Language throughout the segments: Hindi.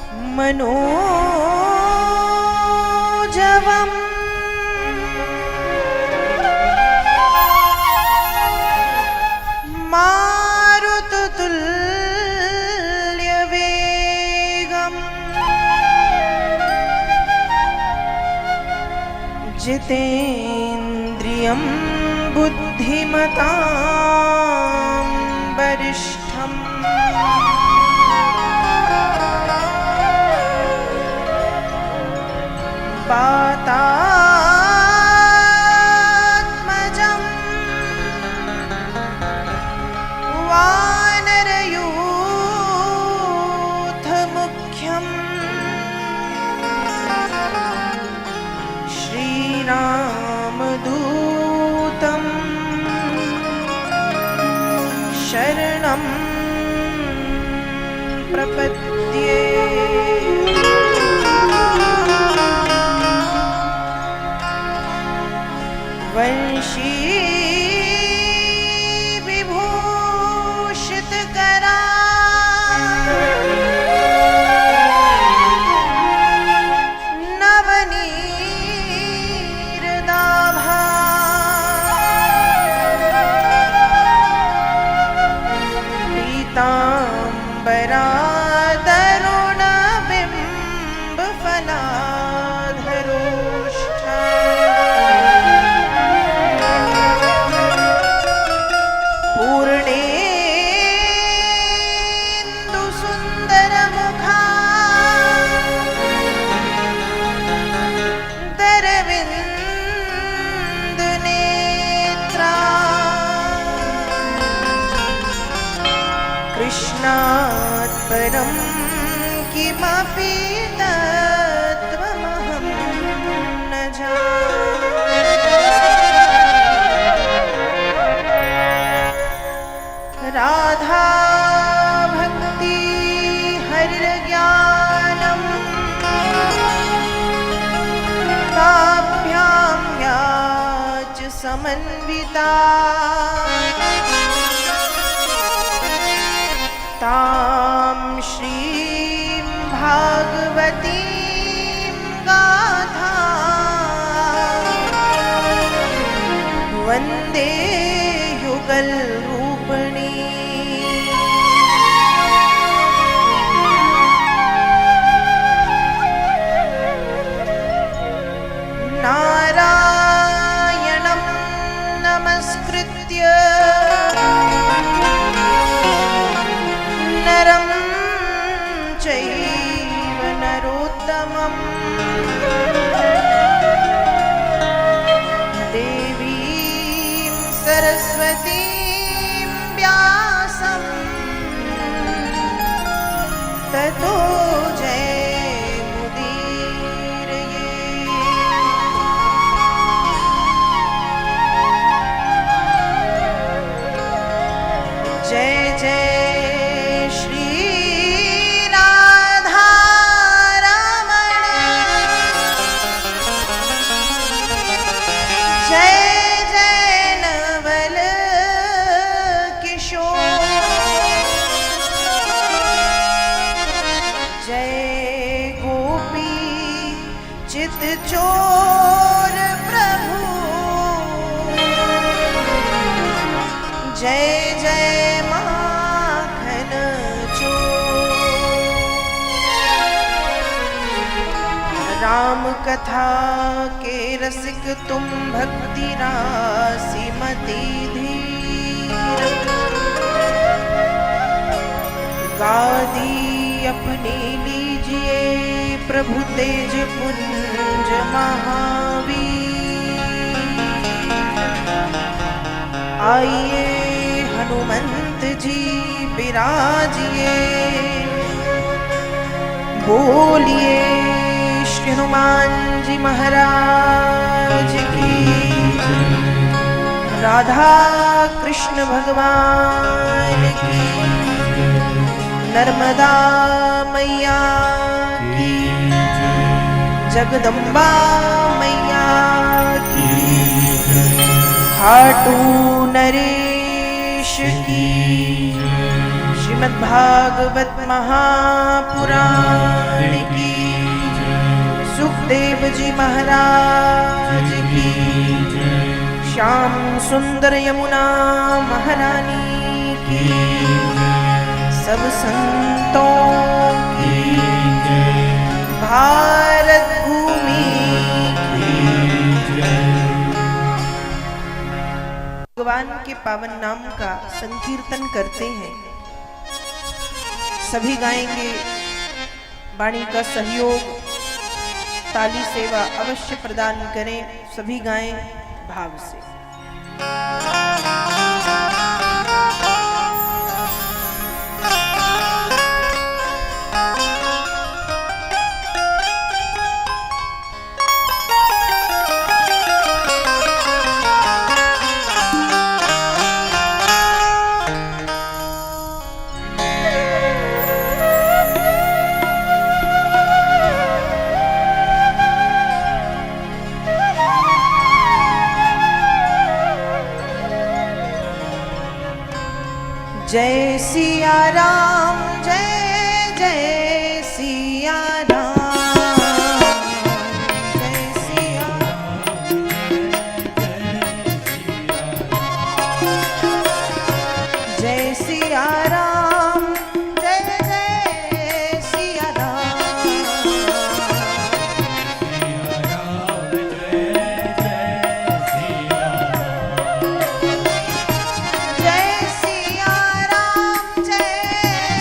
मनोजवम् मारुततुल्यवेगम् जितेन्द्रियं बुद्धिमतां वरिष्ठम् वातात्मजं वानरयूथमुख्यम् श्रीरामदूतं शरणं प्रपद्ये। वंशी विभूषित करा नवनीरदाभा पीतांबरा कृष्णात् परं किमपि तत्त्वमहं न जाने। राधा भक्ति हरिर्ज्ञानं ताभ्यां या च समन्विता तां श्रीं भागवतीं गाथा वन्दे युगलरूपिणी। नारायणं नमस्कृत्य नरं चैव नरोत्तमम् देवीं सरस्वतीं व्यासं ततो जयमुदीरये। जय जय चित चोर प्रभु जय जय माखन चोर। राम कथा के रसिक तुम भक्ति राशि मति धीर गादी अपनी लीजिए प्रभु तेज पुंज महावीर। आइए हनुमंत जी विराजिए बोलिए श्री हनुमान जी महाराज की। राधा कृष्ण भगवान की। नर्मदा मैया की। जगदम्बा मैया की। खाटू नरेश की। श्रीमद्भागवत महापुराण देव जी महाराज की, श्याम सुंदर यमुना महारानी की, सब संतों की, भारत भूमि की। भगवान के पावन नाम का संकीर्तन करते हैं, सभी गाएंगे। वाणी का सहयोग, ताली सेवा अवश्य प्रदान करें, सभी गाएं भाव से। जय सिया राम, जय जय सिया राम, जय सिया जय सिया राम, जय जय सिया राम, जय सिया राम, जय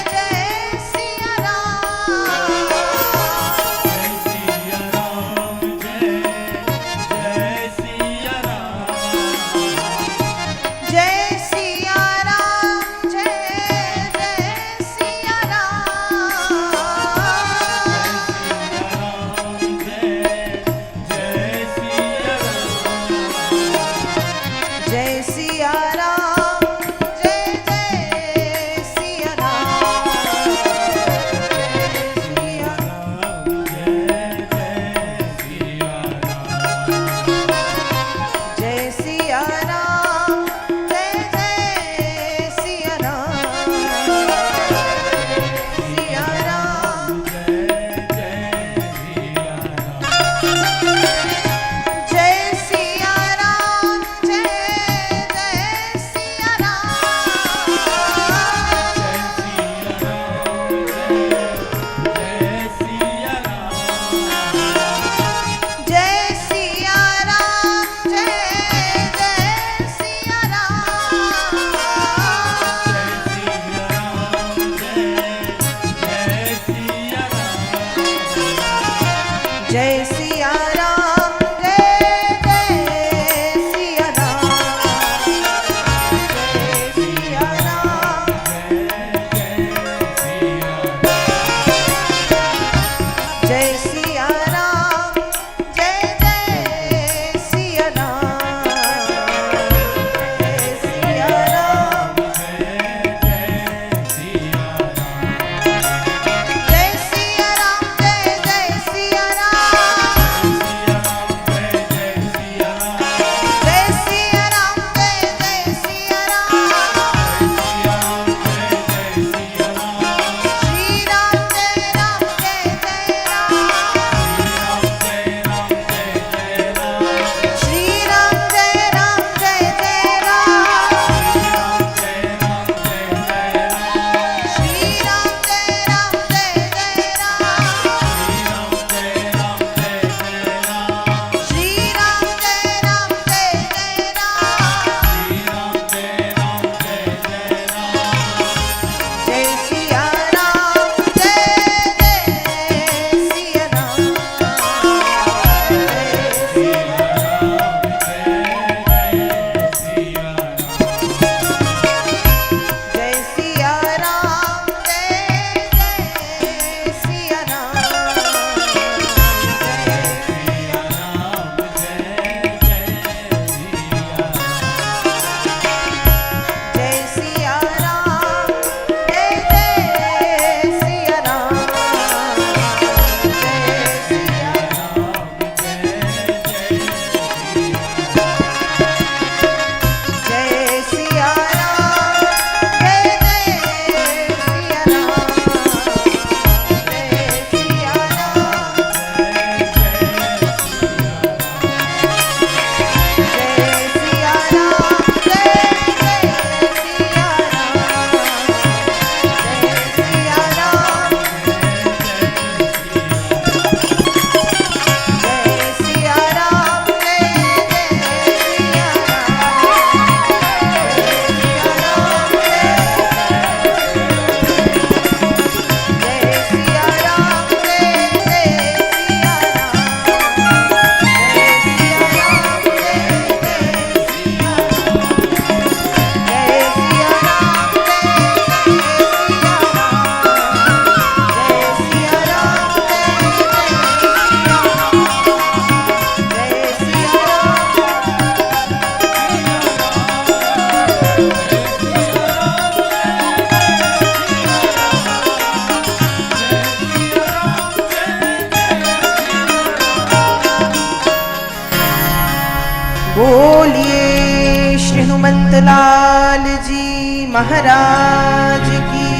नंदलाल जी महाराज की,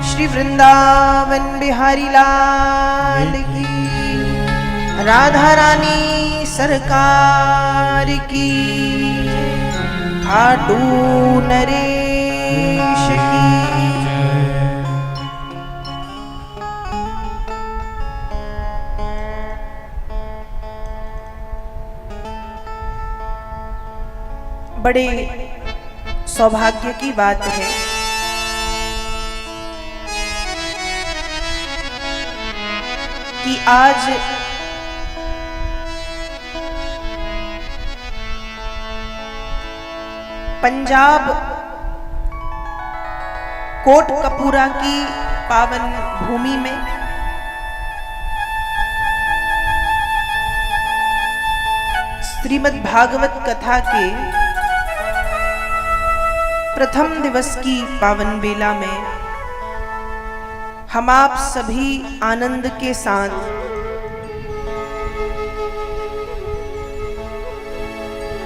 श्री वृंदावन बिहारी लाल की, राधा रानी सरकार की, खाटू नरेश की। बड़े सौभाग्य की बात है कि आज पंजाब कोटकपूरा की पावन भूमि में श्रीमद् भागवत कथा के प्रथम दिवस की पावन बेला में हम आप सभी आनंद के साथ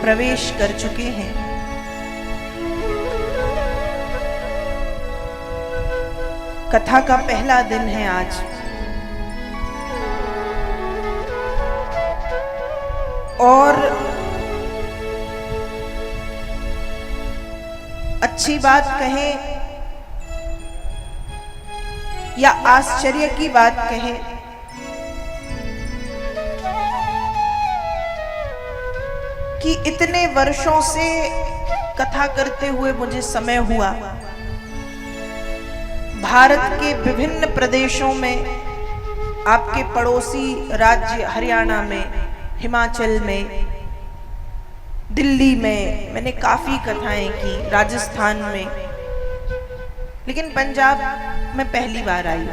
प्रवेश कर चुके हैं। कथा का पहला दिन है आज, और अच्छी बात कहें या आश्चर्य की बात कहें, कि इतने वर्षों से कथा करते हुए मुझे समय हुआ। भारत के विभिन्न प्रदेशों में, आपके पड़ोसी राज्य हरियाणा में, हिमाचल में, दिल्ली में मैंने काफी कथाएं की, राजस्थान में, लेकिन पंजाब में पहली बार आई।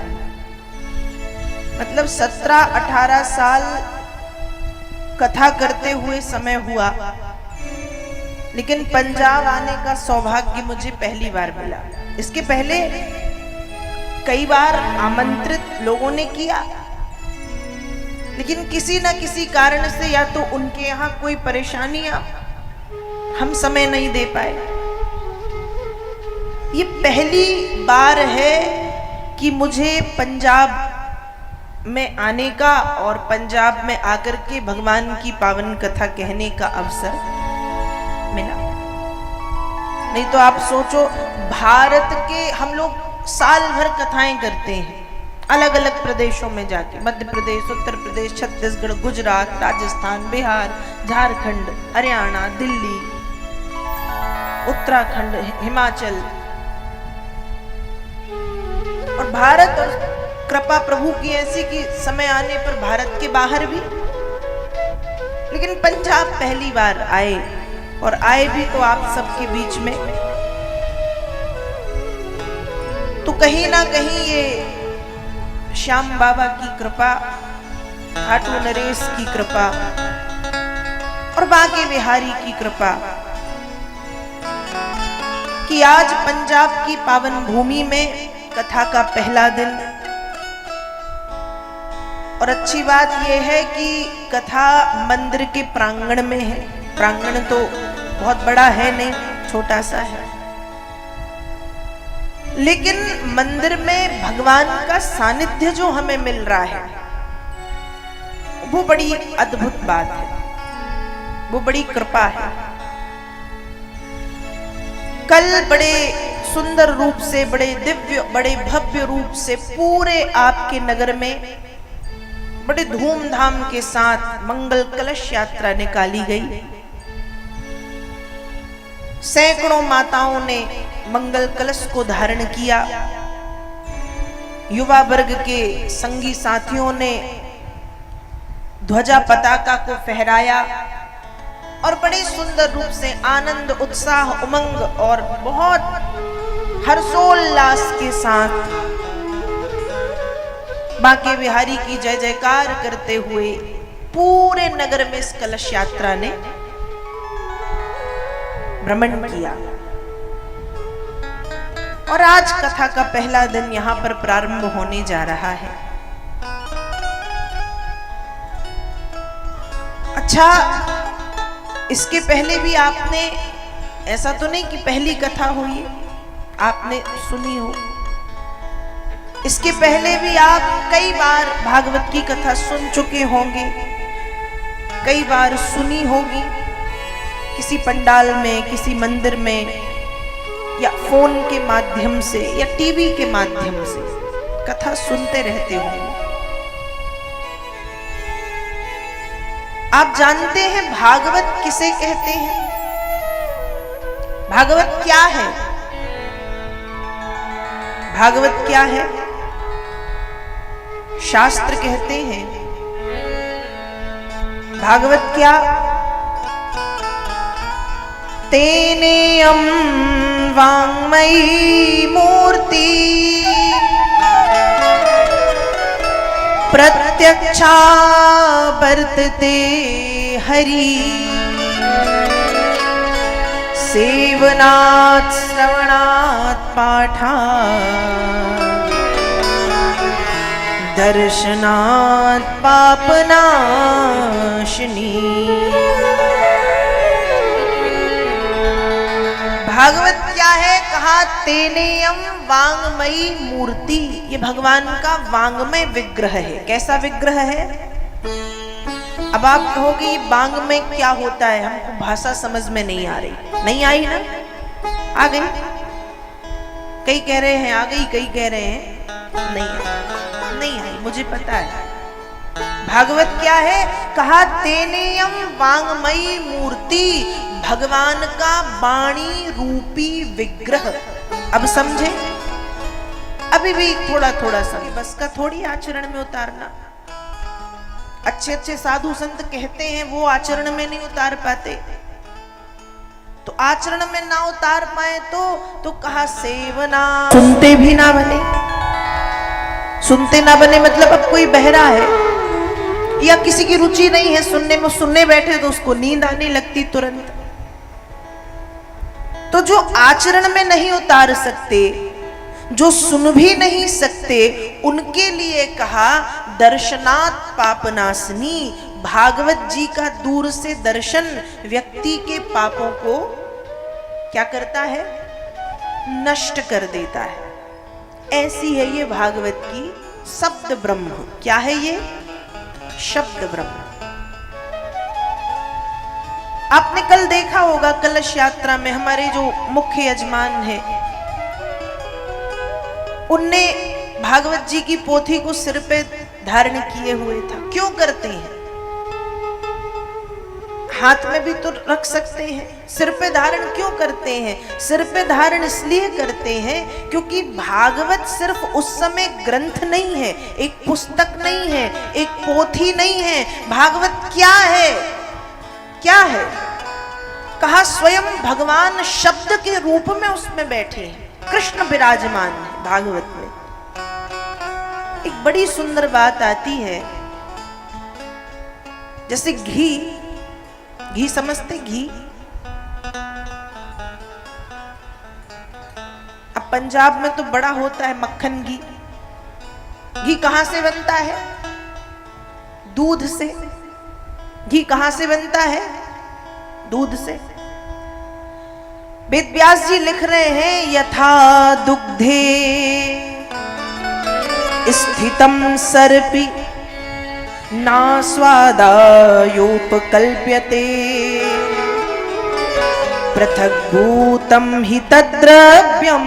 मतलब 17-18 साल कथा करते हुए समय हुआ, लेकिन पंजाब आने का सौभाग्य मुझे पहली बार मिला। इसके पहले कई बार आमंत्रित लोगों ने किया, लेकिन किसी न किसी कारण से, या तो उनके यहाँ कोई परेशानियां, हम समय नहीं दे पाए। ये पहली बार है कि मुझे पंजाब में आने का और पंजाब में आकर के भगवान की पावन कथा कहने का अवसर मिला। नहीं तो आप सोचो, भारत के हम लोग साल भर कथाएं करते हैं अलग अलग प्रदेशों में जाके, मध्य प्रदेश, उत्तर प्रदेश, छत्तीसगढ़, गुजरात, राजस्थान, बिहार, झारखंड, हरियाणा, दिल्ली, उत्तराखंड, हिमाचल, और भारत, और कृपा प्रभु की ऐसी कि समय आने पर भारत के बाहर भी। लेकिन पंजाब पहली बार आए, और आए भी तो आप सबके बीच में। तो कहीं ना कहीं ये श्याम बाबा की कृपा, खाटू नरेश की कृपा और बांके बिहारी की कृपा कि आज पंजाब की पावन भूमि में कथा का पहला दिन। और अच्छी बात यह है कि कथा मंदिर के प्रांगण में है। प्रांगण तो बहुत बड़ा है नहीं, छोटा सा है, लेकिन मंदिर में भगवान का सानिध्य जो हमें मिल रहा है वो बड़ी अद्भुत बात है, वो बड़ी कृपा है। कल बड़े सुंदर रूप से, बड़े दिव्य, बड़े भव्य रूप से पूरे आपके नगर में बड़े धूमधाम के साथ मंगल कलश यात्रा निकाली गई। सैकड़ों माताओं ने मंगल कलश को धारण किया। युवा वर्ग के संगी साथियों ने ध्वजा पताका को फहराया और बड़े सुंदर रूप से आनंद, उत्साह, उमंग और बहुत हर्षोल्लास के साथ बांके बिहारी की जय जयकार करते हुए पूरे नगर में इस कलश यात्रा ने भ्रमण किया। और आज कथा का पहला दिन यहां पर प्रारंभ होने जा रहा है। अच्छा, इसके पहले भी आपने ऐसा तो नहीं कि पहली कथा हुई आपने सुनी हो, इसके पहले भी आप कई बार भागवत की कथा सुन चुके होंगे, कई बार सुनी होगी, किसी पंडाल में, किसी मंदिर में, या फोन के माध्यम से या टीवी के माध्यम से कथा सुनते रहते होंगे। आप जानते हैं भागवत किसे कहते हैं? भागवत क्या है? भागवत क्या है? शास्त्र कहते हैं भागवत क्या? तेनेयं वाङ्मयी मूर्ति प्रत्यक्षा वर्तते हरि, सेवनात् श्रवणात् पाठात् दर्शनात् पापनाशिनी। भागवत क्या है? कहा तेनेयम वांगमयी मूर्ति, ये भगवान का वांगमय विग्रह है। कैसा विग्रह है? अब आप कहोगे ये वांगमय क्या होता है? हमको भाषा समझ में नहीं आ रही। नहीं आई ना? आ गई? कई कह रहे हैं आ गई, कई कह रहे हैं नहीं आई। मुझे पता है भागवत क्या है। कहा तेनेयम वांगमयी मूर्ति, भगवान का वाणी रूपी विग्रह। अब समझे? अभी भी थोड़ा थोड़ा समझे, बस का थोड़ी आचरण में उतारना। अच्छे अच्छे साधु संत कहते हैं, वो आचरण में नहीं उतार पाते। तो आचरण में ना उतार पाए तो कहा सेवना, सुनते भी ना बने। सुनते ना बने मतलब अब कोई बहरा है या किसी की रुचि नहीं है सुनने में, सुनने बैठे तो उसको नींद आने लगती तुरंत। तो जो आचरण में नहीं उतार सकते, जो सुन भी नहीं सकते, उनके लिए कहा दर्शनात् पापनाशनी। भागवत जी का दूर से दर्शन व्यक्ति के पापों को क्या करता है? नष्ट कर देता है। ऐसी है ये भागवत की शब्द ब्रह्म। क्या है ये? शब्द ब्रह्म। आपने कल देखा होगा कलश यात्रा में हमारे जो मुख्य यजमान हैं, उनने भागवत जी की पोथी को सिर पे धारण किए हुए था। क्यों करते हैं? हाथ में भी तो रख सकते हैं, सिर पे धारण क्यों करते हैं? सिर पे धारण इसलिए करते हैं क्योंकि भागवत सिर्फ उस समय ग्रंथ नहीं है, एक पुस्तक नहीं है, एक पोथी नहीं है। भागवत क्या है? क्या है? कहा स्वयं भगवान शब्द के रूप में उसमें बैठे हैं, कृष्ण विराजमान है भागवत में। एक बड़ी सुंदर बात आती है, जैसे घी समझते? घी अब पंजाब में तो बड़ा होता है मक्खन घी। घी कहां से बनता है? दूध से। घी कहां से बनता है? दूध से। वेद व्यास जी लिख रहे हैं यथा दुग्धे स्थितम सर्पि ना स्वादायोपकल्प्यते पृथग्भूतं हि तद्द्रव्यं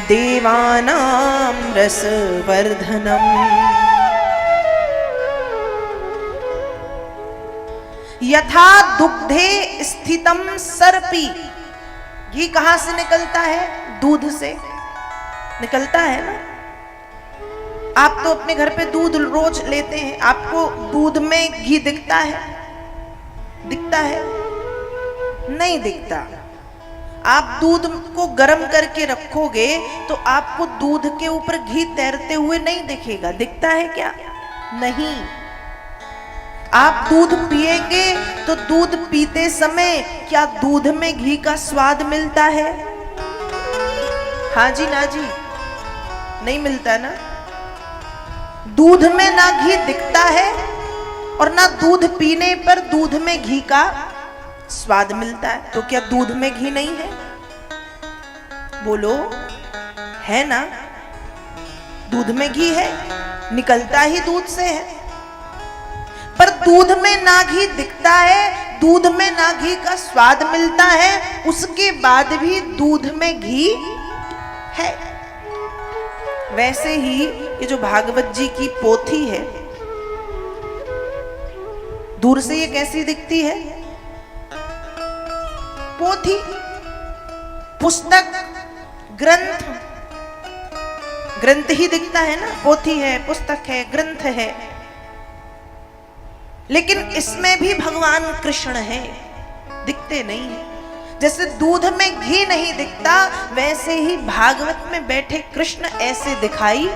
देवानां रसवर्धनम्। यथा दुग्धे स्थितम सर्पि, घी कहां से निकलता है? दूध से निकलता है ना। आप तो अपने घर पे दूध रोज लेते हैं, आपको दूध में घी दिखता है? दिखता है? नहीं दिखता। आप दूध को गर्म करके रखोगे तो आपको दूध के ऊपर घी तैरते हुए नहीं दिखेगा। दिखता है क्या? नहीं। आप दूध पिएंगे तो दूध पीते समय क्या दूध में घी का स्वाद मिलता है? हाँ जी ना जी, नहीं मिलता ना। दूध में ना घी दिखता है और ना दूध पीने पर दूध में घी का स्वाद मिलता है। तो क्या दूध में घी नहीं है? बोलो, है ना? दूध में घी है, निकलता ही दूध से है। पर दूध में ना घी दिखता है, दूध में ना घी का स्वाद मिलता है, उसके बाद भी दूध में घी है। वैसे ही ये जो भागवत जी की पोथी है, दूर से ये कैसी दिखती है? पोथी, पुस्तक, ग्रंथ, ग्रंथ ही दिखता है ना। पोथी है, पुस्तक है, ग्रंथ है, लेकिन इसमें भी भगवान कृष्ण है, दिखते नहीं है। जैसे दूध में घी नहीं दिखता, वैसे ही भागवत में बैठे कृष्ण ऐसे दिखाई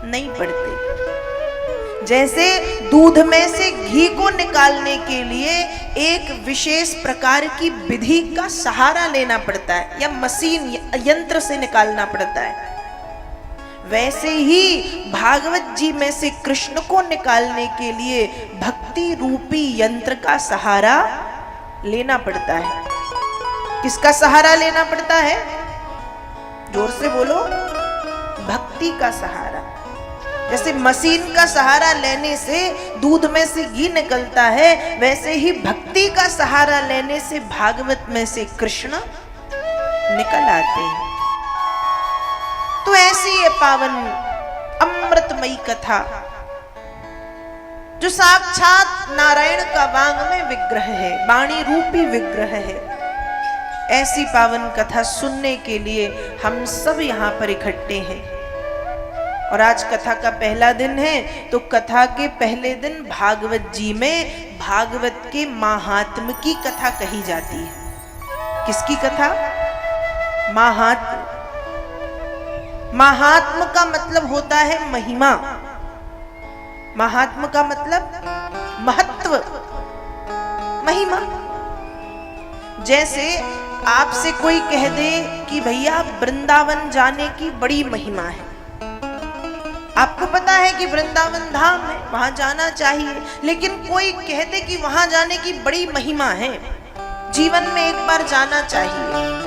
नहीं पड़ते। जैसे दूध में से घी को निकालने के लिए एक विशेष प्रकार की विधि का सहारा लेना पड़ता है, या मशीन यंत्र से निकालना पड़ता है, वैसे ही भागवत जी में से कृष्ण को निकालने के लिए भक्ति रूपी यंत्र का सहारा लेना पड़ता है। किसका सहारा लेना पड़ता है? जोर से बोलो, भक्ति का सहारा। जैसे मशीन का सहारा लेने से दूध में से घी निकलता है, वैसे ही भक्ति का सहारा लेने से भागवत में से कृष्ण निकल आते हैं। तो ऐसी ये पावन अमृतमयी कथा जो साक्षात नारायण का वांग में विग्रह है, वाणी रूपी विग्रह है, ऐसी पावन कथा सुनने के लिए हम सब यहाँ पर इकट्ठे हैं। और आज कथा का पहला दिन है, तो कथा के पहले दिन भागवत जी में भागवत के महात्म की कथा कही जाती है। किसकी कथा? महात्म। महात्म का मतलब होता है महिमा। महात्म का मतलब महत्व, महिमा। जैसे आपसे कोई कह दे कि भैया वृंदावन जाने की बड़ी महिमा है, आपको पता है कि वृंदावन धाम है, वहां जाना चाहिए, लेकिन कोई कह दे कि वहां जाने की बड़ी महिमा है, जीवन में एक बार जाना चाहिए।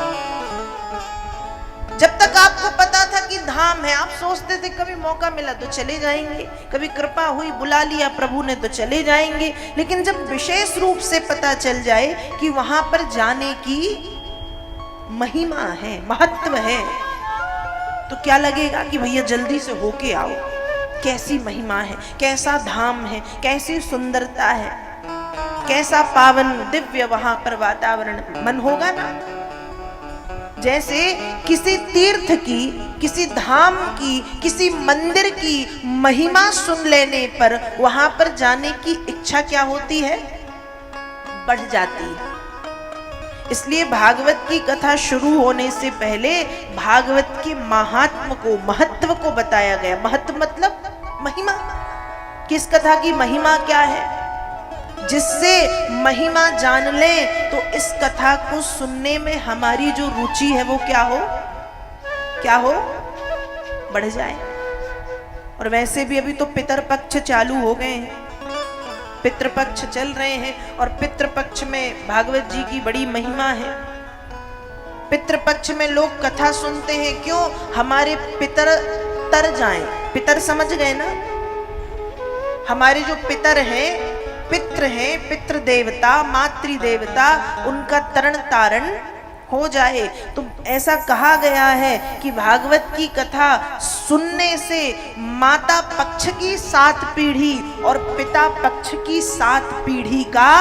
जब तक आपको पता था कि धाम है, आप सोचते थे कभी मौका मिला तो चले जाएंगे, कभी कृपा हुई बुला लिया प्रभु ने तो चले जाएंगे। लेकिन जब विशेष रूप से पता चल जाए कि वहां पर जाने की महिमा है, महत्व है, तो क्या लगेगा कि भैया जल्दी से होके आओ। कैसी महिमा है, कैसा धाम है, कैसी सुंदरता है, कैसा पावन दिव्य वहां पर वातावरण, मन होगा ना। जैसे किसी तीर्थ की, किसी धाम की, किसी मंदिर की महिमा सुन लेने पर वहां पर जाने की इच्छा क्या होती है? बढ़ जाती है। इसलिए भागवत की कथा शुरू होने से पहले भागवत के महात्म को, महत्व को बताया गया। महत्व मतलब महिमा। किस कथा की महिमा क्या है? जिससे महिमा जान ले तो इस कथा को सुनने में हमारी जो रुचि है वो क्या हो? क्या हो? बढ़ जाए। और वैसे भी अभी तो पितरपक्ष चालू हो गए हैं, पितृपक्ष चल रहे हैं, और पितृपक्ष में भागवत जी की बड़ी महिमा है। पितृपक्ष में लोग कथा सुनते हैं, क्यों? हमारे पितर तर जाएं। पितर समझ गए ना? हमारे जो पितर हैं, पितृ हैं, पितृ देवता, मातृ देवता, उनका तरण तारण हो जाए। तो ऐसा कहा गया है कि भागवत की कथा सुनने से माता पक्ष की 7 पीढ़ी और पिता पक्ष की 7 पीढ़ी का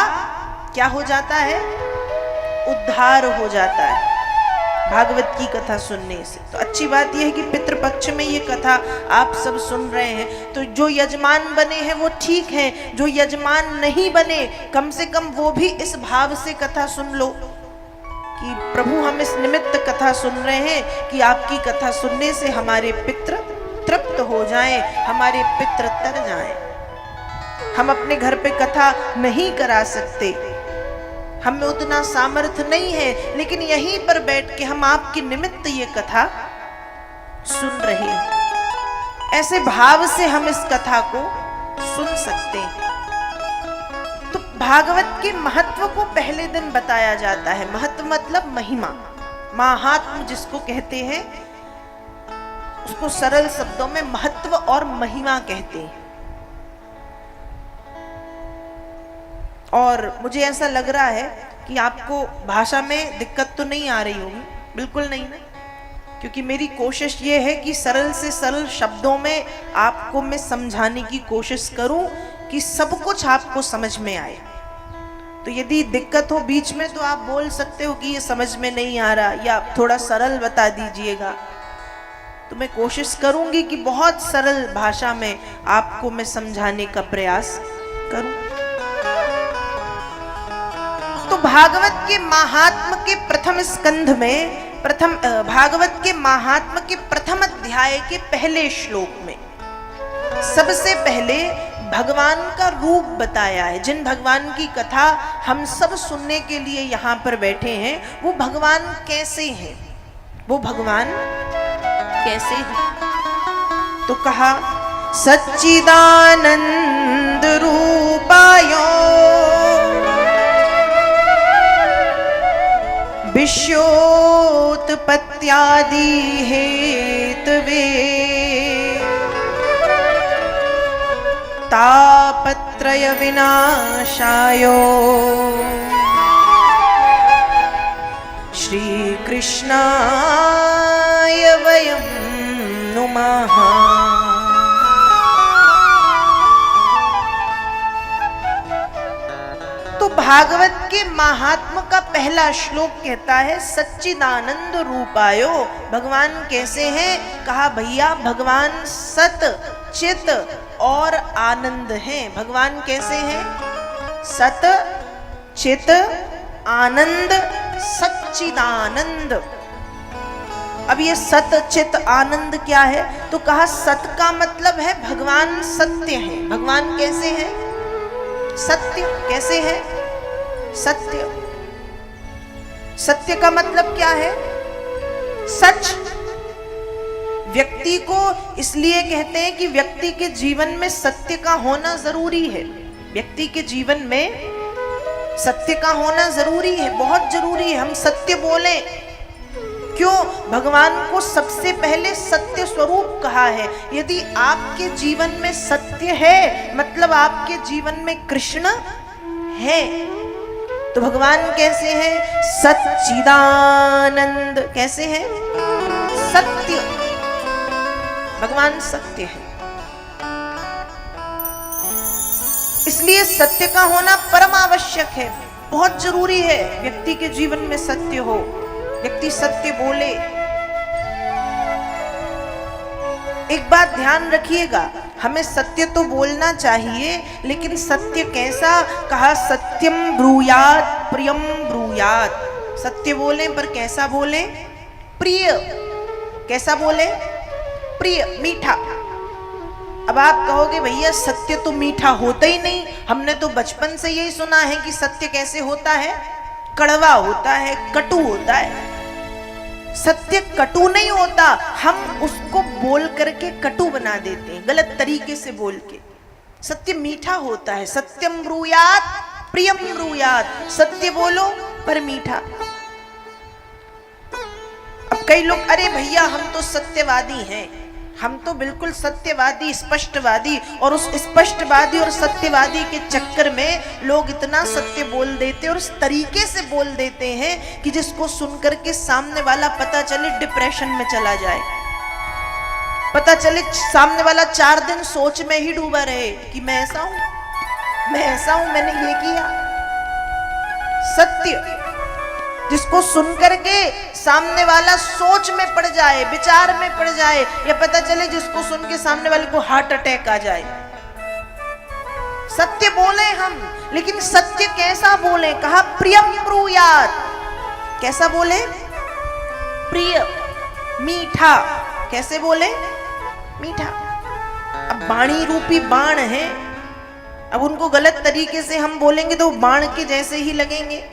क्या हो जाता है? उद्धार हो जाता है भागवत की कथा सुनने से। तो अच्छी बात यह है कि पितृपक्ष में ये कथा आप सब सुन रहे हैं। तो जो यजमान बने हैं वो ठीक है, जो यजमान नहीं बने कम से कम वो भी इस भाव से कथा सुन लो कि प्रभु हम इस निमित्त कथा सुन रहे हैं कि आपकी कथा सुनने से हमारे पितृ तृप्त हो जाएं, हमारे पितृ तर जाएं। हम अपने घर पे कथा नहीं करा सकते, हमें उतना सामर्थ्य नहीं है, लेकिन यहीं पर बैठ के हम आपके निमित्त ये कथा सुन रहे हैं। ऐसे भाव से हम इस कथा को सुन सकते हैं। तो भागवत के महत्व महत्व को पहले दिन बताया जाता है। महत्व मतलब महिमा, महात्म जिसको कहते हैं उसको सरल शब्दों में महत्व और महिमा कहते हैं। और मुझे ऐसा लग रहा है कि आपको भाषा में दिक्कत तो नहीं आ रही होगी, बिल्कुल नहीं ना, क्योंकि मेरी कोशिश ये है कि सरल से सरल शब्दों में आपको मैं समझाने की कोशिश करूं कि सब कुछ आपको समझ में आए। तो यदि दिक्कत हो बीच में तो आप बोल सकते हो कि ये समझ में नहीं आ रहा या थोड़ा सरल बता दीजिएगा, तो मैं कोशिश करूंगी कि बहुत सरल भाषा में आपको मैं समझाने का प्रयास करूं। तो भागवत के महात्म के प्रथम स्कंध में भागवत के महात्म के प्रथम अध्याय के पहले श्लोक में सबसे पहले भगवान का रूप बताया है। जिन भगवान की कथा हम सब सुनने के लिए यहाँ पर बैठे हैं वो भगवान कैसे हैं, वो भगवान कैसे हैं। तो कहा सच्चिदानंद रूपायो विश्वोत्पत्त्यादि हेतवे तापत्रय विनाशायो श्री कृष्णाय वयं नुमः। तो भागवत के महात्म का पहला श्लोक कहता है सच्चिदानंद रूपायो, भगवान कैसे हैं। कहा भैया भगवान सत चित और आनंद हैं। भगवान कैसे हैं, सत चित आनंद सच्चिदानंद। अब ये सत चित आनंद क्या है, तो कहा सत का मतलब है भगवान सत्य हैं। भगवान कैसे हैं, सत्य। कैसे है, सत्य। सत्य का मतलब क्या है, सच। व्यक्ति को इसलिए कहते हैं कि व्यक्ति के जीवन में सत्य का होना जरूरी है। व्यक्ति के जीवन में सत्य का होना जरूरी है, बहुत जरूरी है। हम सत्य बोलें, क्यों, भगवान को सबसे पहले सत्य स्वरूप कहा है। यदि आपके जीवन में सत्य है मतलब आपके जीवन में कृष्ण है। तो भगवान कैसे हैं, सच्चिदानंद। कैसे हैं, सत्य। भगवान सत्य है, इसलिए सत्य का होना परम आवश्यक है, बहुत जरूरी है। व्यक्ति के जीवन में सत्य हो, व्यक्ति सत्य बोले। एक बात ध्यान रखिएगा, हमें सत्य तो बोलना चाहिए, लेकिन सत्य कैसा। कहा सत्यम ब्रूयात प्रियम ब्रूयात। सत्य बोले पर कैसा बोले, प्रिय। कैसा बोले, प्रिय, मीठा। अब आप कहोगे भैया सत्य तो मीठा होता ही नहीं, हमने तो बचपन से यही सुना है कि सत्य कैसे होता है, कड़वा होता है, कटु होता है। सत्य कटु नहीं होता, हम उसको बोल करके कटु बना देते हैं, गलत तरीके से बोल के। सत्य मीठा होता है। सत्यम ब्रूयात प्रियम ब्रूयात। सत्य बोलो पर मीठा। अब कई लोग अरे भैया हम तो सत्यवादी हैं, हम तो बिल्कुल सत्यवादी स्पष्टवादी, और उस स्पष्टवादी और सत्यवादी के चक्कर में लोग इतना सत्य बोल देते और उस तरीके से बोल देते हैं कि जिसको सुनकर के सामने वाला पता चले डिप्रेशन में चला जाए, पता चले सामने वाला 4 दिन सोच में ही डूबा रहे कि मैं ऐसा हूं, मैं ऐसा हूं, मैंने ये किया। सत्य जिसको सुनकर के सामने वाला सोच में पड़ जाए, विचार में पड़ जाए, या पता चले जिसको सुन के सामने वाले को हार्ट अटैक आ जाए। सत्य बोले हम, लेकिन सत्य कैसा बोले। कहा प्रियम ब्रूयात। कैसा बोले, प्रिय, मीठा। कैसे बोले, मीठा। अब बाणी रूपी बाण है, अब उनको गलत तरीके से हम बोलेंगे तो बाण के जैसे ही लगेंगे,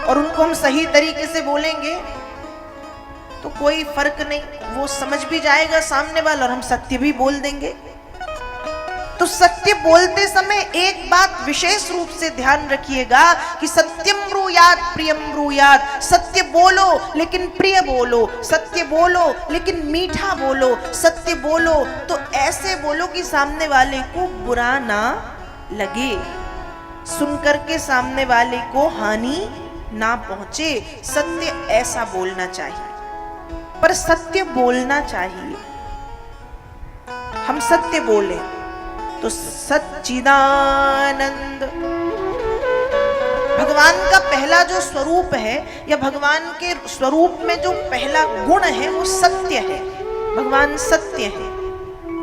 और उनको हम सही तरीके से बोलेंगे तो कोई फर्क नहीं, वो समझ भी जाएगा सामने वाला और हम सत्य भी बोल देंगे। तो सत्य बोलते समय एक बात विशेष रूप से ध्यान रखिएगा कि सत्यम ब्रूयात प्रियम ब्रूयात। सत्य बोलो लेकिन प्रिय बोलो, सत्य बोलो लेकिन मीठा बोलो, सत्य बोलो तो ऐसे बोलो कि सामने वाले को बुरा ना लगे, सुनकर के सामने वाले को हानि ना पहुंचे। सत्य ऐसा बोलना चाहिए, पर सत्य बोलना चाहिए। हम सत्य बोले तो सच्चिदानंद भगवान का पहला जो स्वरूप है या भगवान के स्वरूप में जो पहला गुण है वो सत्य है। भगवान सत्य है।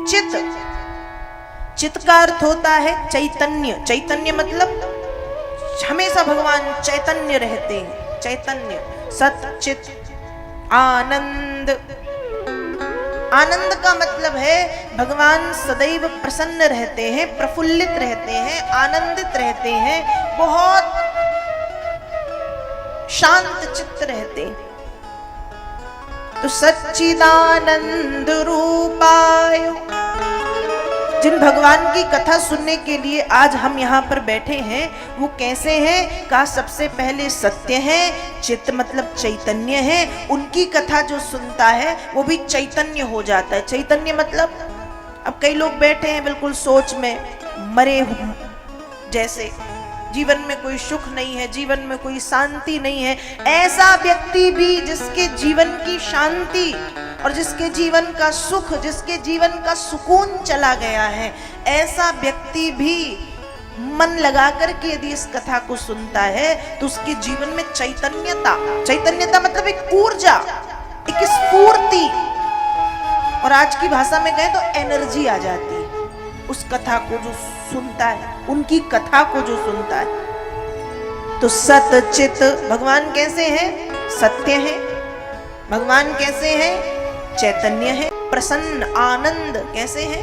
चित, चित का अर्थ होता है चैतन्य। चैतन्य मतलब हमेशा भगवान चैतन्य रहते हैं। चैतन्य, सत चित आनंद। आनंद का मतलब है भगवान सदैव प्रसन्न रहते हैं, प्रफुल्लित रहते हैं, आनंदित रहते हैं, बहुत शांत चित्त रहते हैं। तो सच्चिदानंद रूपाय, जिन भगवान की कथा सुनने के लिए आज हम यहाँ पर बैठे हैं वो कैसे हैं? कहा सबसे पहले सत्य है, चित्त मतलब चैतन्य है। उनकी कथा जो सुनता है वो भी चैतन्य हो जाता है। चैतन्य मतलब अब कई लोग बैठे हैं बिल्कुल सोच में मरे जैसे, जीवन में कोई सुख नहीं है, जीवन में कोई शांति नहीं है। ऐसा व्यक्ति भी जिसके जीवन की शांति और जिसके जीवन का सुख, जिसके जीवन का सुकून चला गया है, ऐसा व्यक्ति भी मन लगा करके यदि इस कथा को सुनता है तो उसके जीवन में चैतन्यता, चैतन्यता मतलब एक ऊर्जा, एक स्फूर्ति, और आज की भाषा में कहें तो एनर्जी आ जाती है उस कथा को जो सुनता है, उनकी कथा को जो सुनता है। तो सतचित भगवान कैसे हैं? सत्य है। भगवान कैसे हैं? चैतन्य है। प्रसन्न, आनंद कैसे है?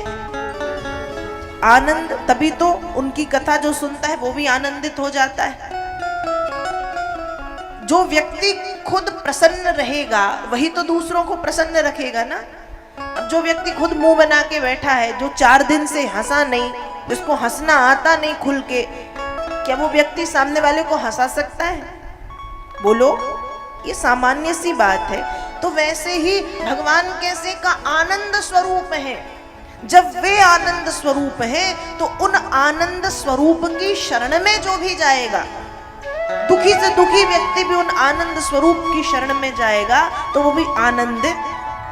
आनंद, तभी तो उनकी कथा जो सुनता है वो भी आनंदित हो जाता है। जो व्यक्ति खुद प्रसन्न रहेगा वही तो दूसरों को प्रसन्न रखेगा ना। अब जो व्यक्ति खुद मुंह बना के बैठा है, जो 4 दिन से हंसा नहीं, जिसको हंसना आता नहीं खुल के, क्या वो व्यक्ति सामने वाले को हंसा सकता है? बोलो, ये सामान्य सी बात है। तो वैसे ही भगवान कैसे का आनंद स्वरूप है। जब वे आनंद स्वरूप है तो उन आनंद स्वरूप की शरण में जो भी जाएगा, दुखी से दुखी व्यक्ति भी उन आनंद स्वरूप की शरण में जाएगा तो वो भी आनंदित,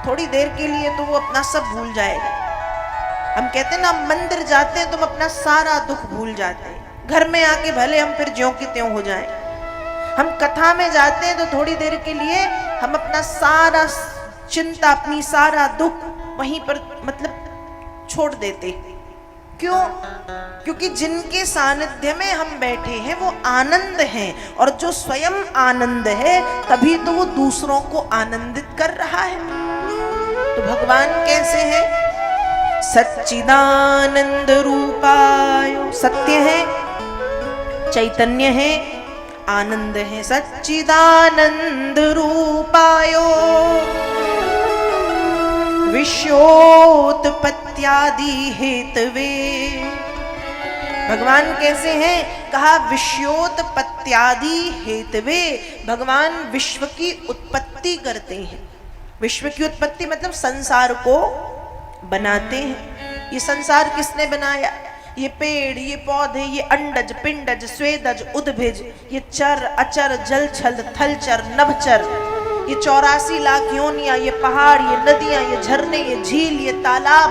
थोड़ी देर के लिए तो वो अपना सब भूल जाएगा। हम कहते हैं ना, मंदिर जाते हैं तो हम अपना सारा दुख भूल जाते हैं, घर में आके भले हम फिर ज्यों के त्यों हो जाएं। हम कथा में जाते हैं तो थोड़ी देर के लिए हम अपना सारा चिंता, अपनी सारा दुख वहीं पर मतलब छोड़ देते। क्यों? क्योंकि जिनके सानिध्य में हम बैठे हैं वो आनंद हैं, और जो स्वयं आनंद है तभी तो वो दूसरों को आनंदित कर रहा है। तो भगवान कैसे हैं? सच्चिदानंद रूपाय, सत्य है, चैतन्य है, आनंद है। सच्चिदानंद रूपायो विश्वोत्पत्त्यादि हेतवे। भगवान कैसे हैं? कहा विश्वोत्पत्त्यादि हेतवे। भगवान विश्व की उत्पत्ति करते हैं। विश्व की उत्पत्ति मतलब संसार को बनाते हैं। ये संसार किसने बनाया? ये पेड़, ये पौधे, ये अंडज, पिंडज, स्वेदज, उद्भिज, ये चर, अचर, जलचर, थलचर, नभचर, ये 84 लाख योनियां, ये पहाड़, ये नदियां, ये झरने, ये झील, ये तालाब,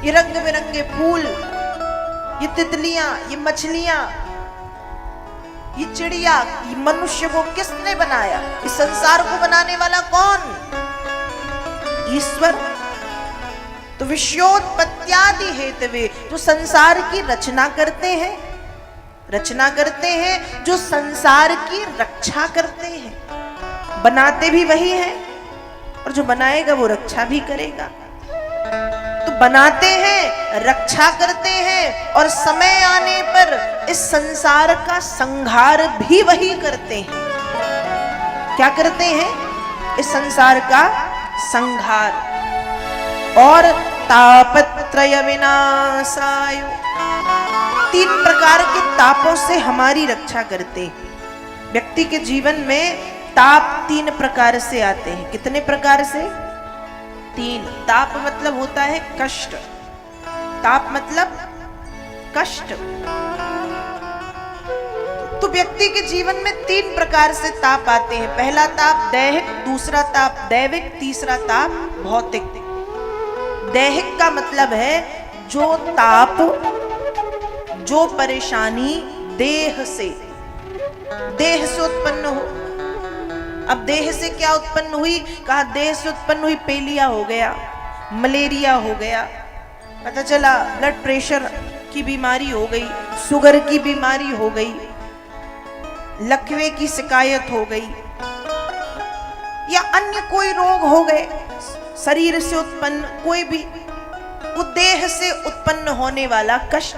ये रंग बिरंगे फूल, ये तितलियां, ये मछलियां, ये चिड़िया, ये मनुष्य को किसने बनाया? इस संसार को बनाने वाला कौन? ईश्वर। तो विश्वोत्पत्त्यादि हेतवे, जो संसार की रचना करते हैं, रचना करते हैं, जो संसार की रक्षा करते हैं। बनाते भी वही हैं और जो बनाएगा वो रक्षा भी करेगा। तो बनाते हैं, रक्षा करते हैं, और समय आने पर इस संसार का संहार भी वही करते हैं। क्या करते हैं? इस संसार का संहार। और तापत तापत्रय विनाशाय। 3 प्रकार के तापों से हमारी रक्षा करते हैं। व्यक्ति के जीवन में ताप 3 प्रकार से आते हैं। कितने प्रकार से? 3। ताप मतलब होता है कष्ट। ताप मतलब कष्ट। तो व्यक्ति के जीवन में 3 प्रकार से ताप आते हैं। पहला ताप दैहिक, दूसरा ताप दैविक, तीसरा ताप भौतिक। दैहिक का मतलब है जो ताप, जो परेशानी देह से उत्पन्न हो। अब देह से क्या उत्पन्न हुई? कहा देह से उत्पन्न हुई पेलिया हो गया, मलेरिया हो गया, पता चला ब्लड प्रेशर की बीमारी हो गई, शुगर की बीमारी हो गई, लकवे की शिकायत हो गई, या अन्य कोई रोग हो गए शरीर से उत्पन्न, कोई भी देह से उत्पन्न होने वाला कष्ट।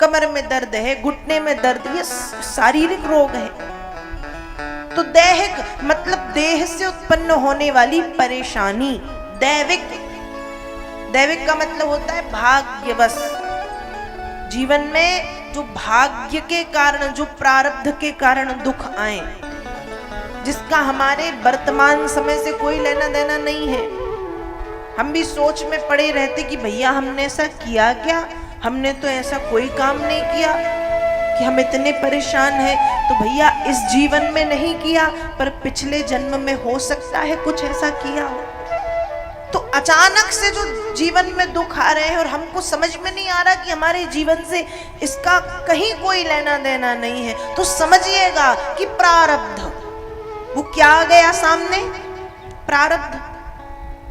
कमर में दर्द है, घुटने में दर्द, ये शारीरिक रोग है। तो दैहिक मतलब देह से उत्पन्न होने वाली परेशानी। दैविक, दैविक का मतलब होता है भाग्यवश। जीवन में जो भाग्य के कारण, जो प्रारब्ध के कारण दुख आए, जिसका हमारे वर्तमान समय से कोई लेना देना नहीं है। हम भी सोच में पड़े रहते कि भैया हमने ऐसा किया क्या, हमने तो ऐसा कोई काम नहीं किया कि हम इतने परेशान हैं। तो भैया इस जीवन में नहीं किया, पर पिछले जन्म में हो सकता है कुछ ऐसा किया हो। तो अचानक से जो जीवन में दुख आ रहे हैं और हमको समझ में नहीं आ रहा कि हमारे जीवन से इसका कहीं कोई लेना देना नहीं है, तो समझिएगा कि प्रारब्ध, वो क्या आ गया सामने? प्रारब्ध।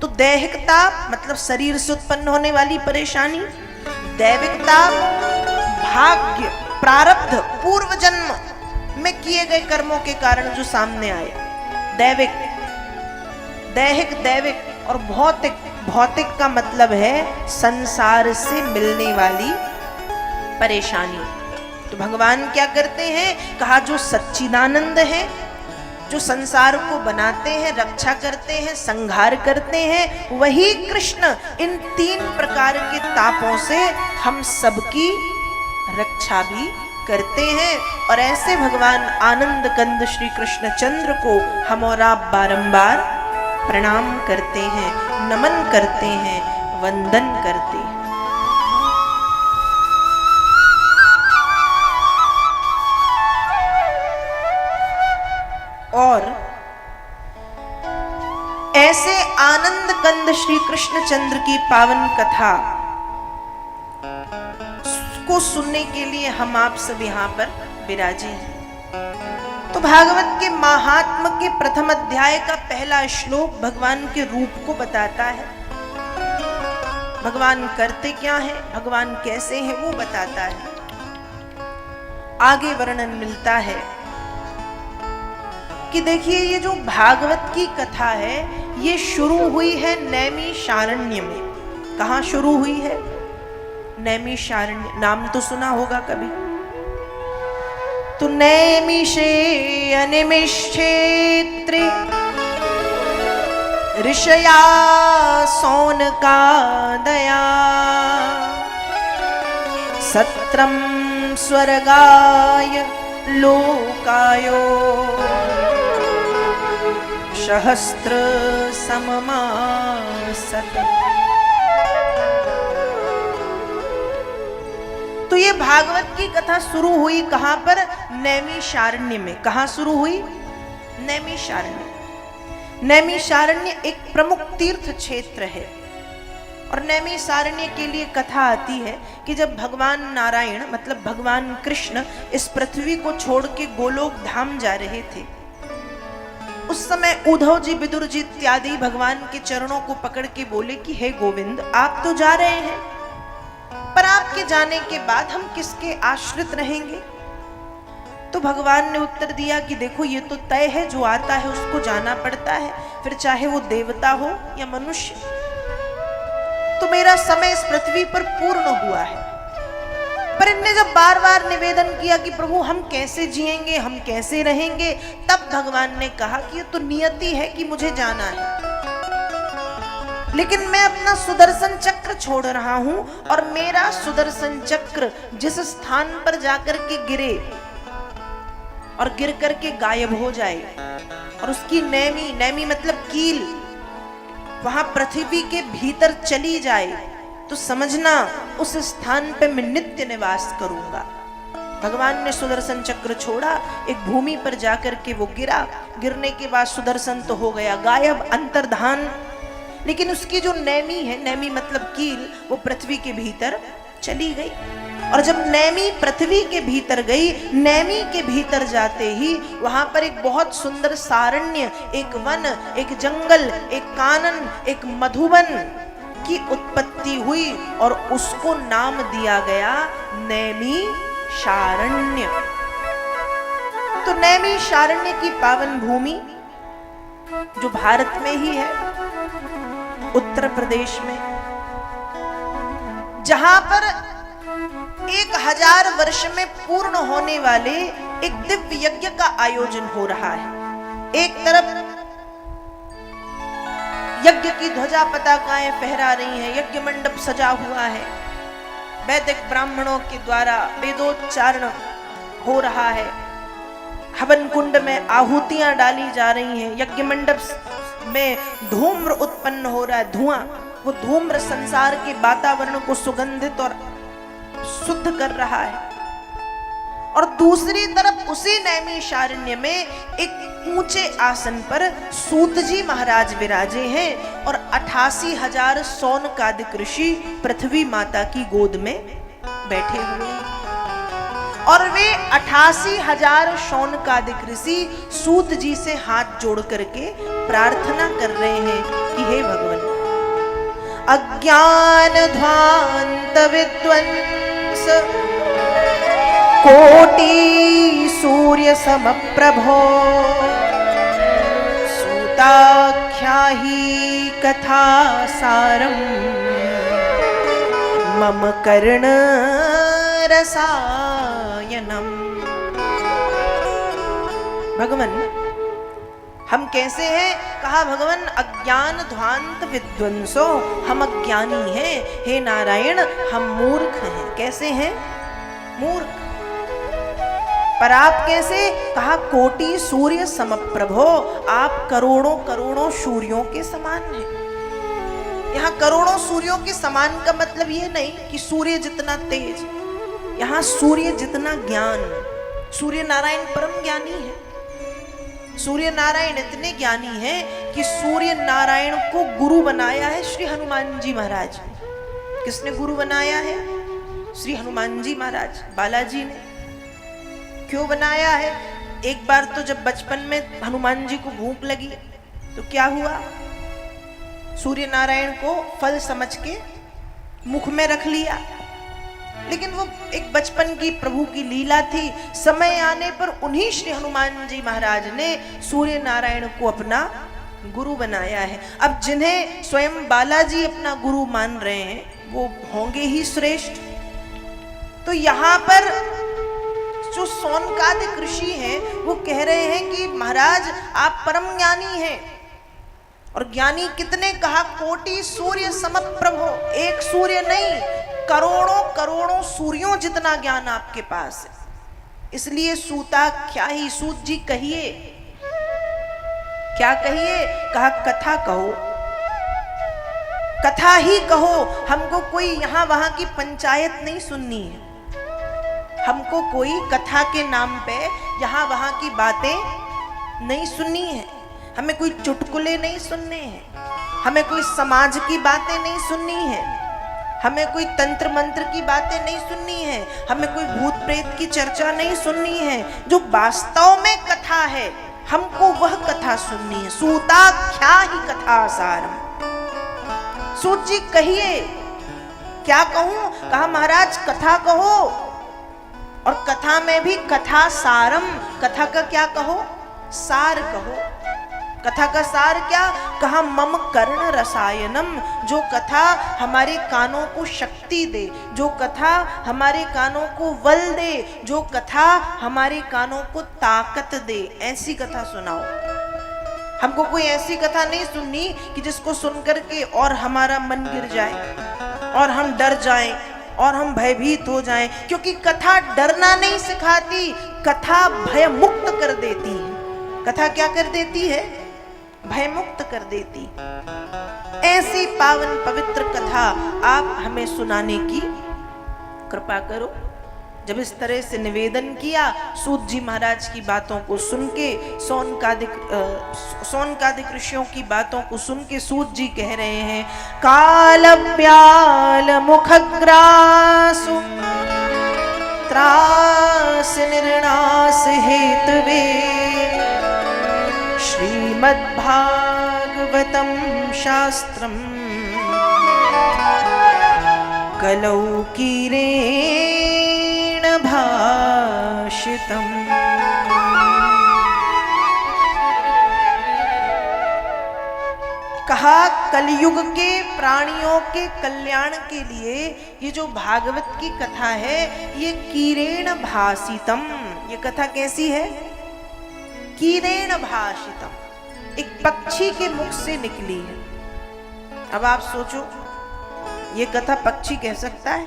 तो दैहिक ताप मतलब शरीर से उत्पन्न होने वाली परेशानी, दैविक ताप भाग्य, प्रारब्ध, पूर्व जन्म में किए गए कर्मों के कारण जो सामने आए। दैविक, दैहिक, दैविक। और भौतिक, भौतिक का मतलब है संसार से मिलने वाली परेशानी। तो भगवान क्या करते हैं? कहा जो सच्चिदानंद है, जो संसार को बनाते हैं, रक्षा करते हैं, संहार करते हैं, वही कृष्ण इन 3 प्रकार के तापों से हम सबकी रक्षा भी करते हैं। और ऐसे भगवान आनंद कंद श्री कृष्ण चंद्र को हम और आप बारंबार प्रणाम करते हैं, नमन करते हैं, वंदन करते हैं। और ऐसे आनंद कंद श्री कृष्ण चंद्र की पावन कथा को सुनने के लिए हम आप सब यहाँ पर विराजे हैं। तो भागवत के महात्म के प्रथम अध्याय का पहला श्लोक भगवान के रूप को बताता है। भगवान करते क्या है, भगवान कैसे हैं, वो बताता है। आगे वर्णन मिलता है कि देखिए ये जो भागवत की कथा है ये शुरू हुई है नैमिषारण्य में। कहाँ शुरू हुई है? नैमिषारण्य, नाम तो सुना होगा कभी। तो नैमिषे अनिमिषेत्रे ऋषया सौनकादया सत्रम स्वर्गाय लोकायो सहस्त्र सममासत। तो ये भागवत की कथा शुरू हुई कहां पर? नैमिषारण्य में। कहां शुरू हुई? नैमिषारण्य। नैमिषारण्य एक प्रमुख तीर्थ क्षेत्र है। और नैमिषारण्य के लिए कथा आती है कि जब भगवान नारायण मतलब भगवान कृष्ण इस पृथ्वी को छोड़ के गोलोक धाम जा रहे थे, उस समय उद्धव जी, विदुर जी इत्यादि भगवान के चरणों को पकड़ के बोले कि हे गोविंद, आप तो जा रहे हैं, पर आपके जाने के बाद हम किसके आश्रित रहेंगे? तो भगवान ने उत्तर दिया कि देखो ये तो तय है, जो आता है उसको जाना पड़ता है, फिर चाहे वो देवता हो या मनुष्य। तो मेरा समय इस पृथ्वी पर पूर्ण हुआ है। पर इनने जब बार बार निवेदन किया कि प्रभु हम कैसे जिएंगे, हम कैसे रहेंगे, तब भगवान ने कहा कि ये तो नियति है कि मुझे जाना है। लेकिन मैं अपना सुदर्शन चक्र छोड़ रहा हूं और मेरा सुदर्शन चक्र जिस स्थान पर जाकर के गिरे और गिर करके गायब हो जाए और उसकी नेमी, नेमी मतलब कील, वहां पृथ्वी के भीतर चली जाए, तो समझना उस स्थान पे मैं नित्य निवास करूंगा। भगवान ने सुदर्शन चक्र छोड़ा, एक भूमि पर जाकर के वो गिरा, गिरने के बाद सुदर्शन तो हो गया गायब, अंतर्धान, लेकिन उसकी जो नेमी है, नेमी मतलब कील, वो पृथ्वी के भीतर चली गई। और जब नेमी पृथ्वी के भीतर गई, नेमी के भीतर जाते ही वहां पर एक बहुत सुंदर सारण्य, एक वन, एक जंगल, एक कानन, एक मधुवन की उत्पत्ति हुई और उसको नाम दिया गया नैमी शारण्य। तो नैमी शारण्य की पावन भूमि जो भारत में ही है, उत्तर प्रदेश में, जहां पर 1000 वर्ष में पूर्ण होने वाले एक दिव्य यज्ञ का आयोजन हो रहा है। एक तरफ यज्ञ की ध्वजा पताकाएं फहरा रही हैं, यज्ञ मंडप सजा हुआ है, वैदिक ब्राह्मणों के द्वारा वेदोच्चारण हो रहा है, हवन कुंड में आहुतियां डाली जा रही हैं, यज्ञ मंडप में धूम्र उत्पन्न हो रहा है, धुआं, वो धूम्र संसार के वातावरण को सुगंधित और शुद्ध कर रहा है। और दूसरी तरफ उसी नैमिषारण्य में एक ऊंचे आसन पर सूत जी महाराज विराजे हैं और 88,000 सौनकादिक ऋषि पृथ्वी माता की गोद में बैठे हुए हैं। और वे 88,000 सौनकादिक ऋषि सूत जी से हाथ जोड़ करके प्रार्थना कर रहे हैं कि हे भगवान, अज्ञान ध्वांत विद्वंस कोटि सूर्य समप्रभो सूताख्याहि कथा सारम मम कर्ण रसायनम। भगवान हम कैसे हैं? कहा भगवान अज्ञान ध्वांत विद्वंसो, हम अज्ञानी हैं, हे नारायण हम मूर्ख हैं। कैसे हैं? मूर्ख। पर आप कैसे? कहा कोटि सूर्य समप्रभो, आप करोड़ों करोड़ों सूर्यों के समान हैं। यहाँ करोड़ों सूर्यों के समान का मतलब ये नहीं कि सूर्य जितना तेज, यहाँ सूर्य जितना ज्ञान। सूर्य नारायण परम ज्ञानी है। सूर्य नारायण इतने ज्ञानी हैं कि सूर्य नारायण को गुरु बनाया है श्री हनुमान जी महाराज। किसने गुरु बनाया है? श्री हनुमान जी महाराज, बालाजी ने। क्यों बनाया है? एक बार तो जब बचपन में हनुमान जी को भूख लगी तो क्या हुआ, सूर्य नारायण को फल समझ के मुख में रख लिया, लेकिन वो एक बचपन की प्रभु की लीला थी। समय आने पर उन्हीं श्री हनुमान जी महाराज ने सूर्य नारायण को अपना गुरु बनाया है। अब जिन्हें स्वयं बालाजी अपना गुरु मान रहे हैं वो होंगे ही श्रेष्ठ। तो यहाँ पर जो सौनकादिक ऋषि हैं वो कह रहे हैं कि महाराज आप परम ज्ञानी हैं। और ज्ञानी कितने? कहा कोटि सूर्य समप्रभो, एक सूर्य नहीं, करोड़ों करोड़ों सूर्यों जितना ज्ञान आपके पास है। इसलिए सूताख्याहि, सूत जी कहिए। क्या कहिए? कहा कथा कहो, कथा ही कहो। हमको कोई यहाँ वहां की पंचायत नहीं सुननी है, हमको कोई कथा के नाम पे यहाँ वहां की बातें नहीं सुननी है, हमें कोई चुटकुले नहीं सुनने हैं, हमें कोई समाज की बातें नहीं सुननी है, हमें कोई तंत्र मंत्र की बातें नहीं सुननी है, हमें कोई भूत प्रेत की चर्चा नहीं सुननी है। जो वास्तव में कथा है हमको वह कथा सुननी है। सूताख्याहि कथा सारम। सूत जी कहिए। क्या कहूं? कहा महाराज कथा कहो, और कथा में भी कथा सारम, कथा का क्या कहो? सार कहो। कथा का सार क्या? कहा मम कर्ण रसायनम, जो कथा हमारे कानों को शक्ति दे, जो कथा हमारे कानों को बल दे, जो कथा हमारे कानों को ताकत दे, ऐसी कथा सुनाओ। हमको कोई ऐसी कथा नहीं सुननी कि जिसको सुनकर के और हमारा मन गिर जाए और हम डर जाएं और हम भयभीत हो जाएं, क्योंकि कथा डरना नहीं सिखाती, कथा भय मुक्त कर देती है। कथा क्या कर देती है? भय मुक्त कर देती। ऐसी पावन पवित्र कथा आप हमें सुनाने की कृपा करो। जब इस तरह से निवेदन किया, सूत जी महाराज की बातों को सुन के, सौनकादिक ऋषियों की बातों को सुन के सूत जी कह रहे हैं, काल ब्याल मुखग्रासु त्रास निर्णास हेतवे श्रीमद्भागवतम शास्त्रम कलौ कीरेण भाषितम्। कहा कलयुग के प्राणियों के कल्याण के लिए ये जो भागवत की कथा है, ये कीरेण भाषितम। ये कथा कैसी है? कीरेण भाषितम, एक पक्षी के मुख से निकली है। अब आप सोचो, ये कथा पक्षी कह सकता है?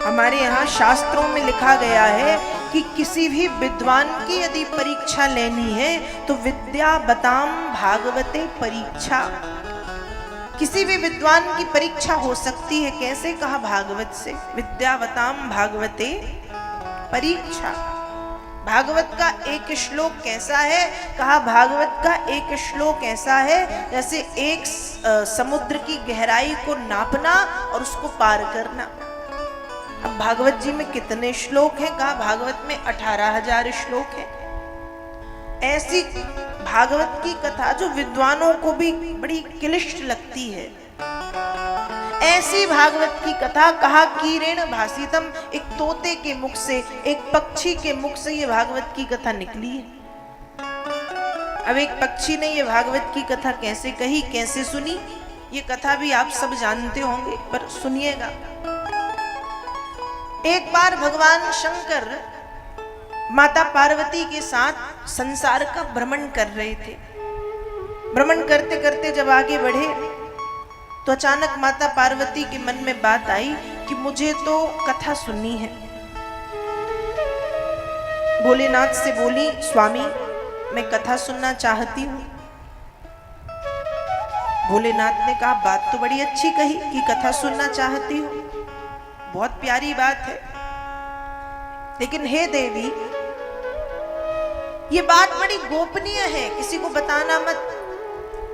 हमारे यहाँ शास्त्रों में लिखा गया है कि किसी भी विद्वान की यदि परीक्षा लेनी है तो विद्या बताम भागवते परीक्षा। किसी भी विद्वान की परीक्षा हो सकती है, कैसे? कहा भागवत से। विद्या बताम भागवते परीक्षा। भागवत का एक श्लोक कैसा है? कहा भागवत का एक श्लोक ऐसा है जैसे एक समुद्र की गहराई को नापना और उसको पार करना। अब भागवत जी में कितने श्लोक हैं? कहा भागवत में 18,000 श्लोक हैं। ऐसी भागवत की कथा जो विद्वानों को भी बड़ी क्लिष्ट लगती है, ऐसी भागवत की कथा कहा कीरेण भाषितम, एक तोते के मुख से, एक पक्षी के मुख से ये भागवत की कथा निकली है। अब एक पक्षी ने ये भागवत की कथा कैसे कही, कैसे सुनी, ये कथा भी आप सब जानते होंगे, पर सुनिएगा। एक बार भगवान शंकर माता पार्वती के साथ संसार का भ्रमण कर रहे थे। भ्रमण करते करते जब आगे बढ़े तो अचानक माता पार्वती के मन में बात आई कि मुझे तो कथा सुननी है। भोलेनाथ से बोली, स्वामी मैं कथा सुनना चाहती हूँ। भोलेनाथ ने कहा बात तो बड़ी अच्छी कही कि कथा सुनना चाहती हूँ, बहुत प्यारी बात है, लेकिन हे देवी ये बात बड़ी गोपनीय है, किसी को बताना मत।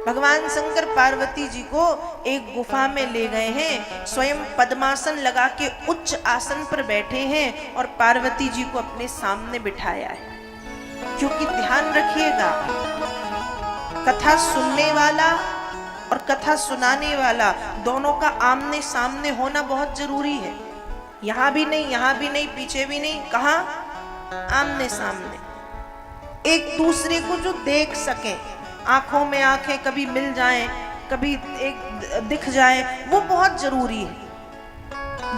भगवान शंकर पार्वती जी को एक गुफा में ले गए हैं, स्वयं पद्मासन लगा के उच्च आसन पर बैठे हैं और पार्वती जी को अपने सामने बिठाया है। क्योंकि ध्यान रखिएगा, कथा सुनने वाला और कथा सुनाने वाला दोनों का आमने सामने होना बहुत जरूरी है। यहां भी नहीं, यहां भी नहीं, पीछे भी नहीं, कहां? आमने सामने, एक दूसरे को जो देख सके, आंखों में आंखें कभी मिल जाएं, कभी एक दिख जाए, वो बहुत जरूरी है।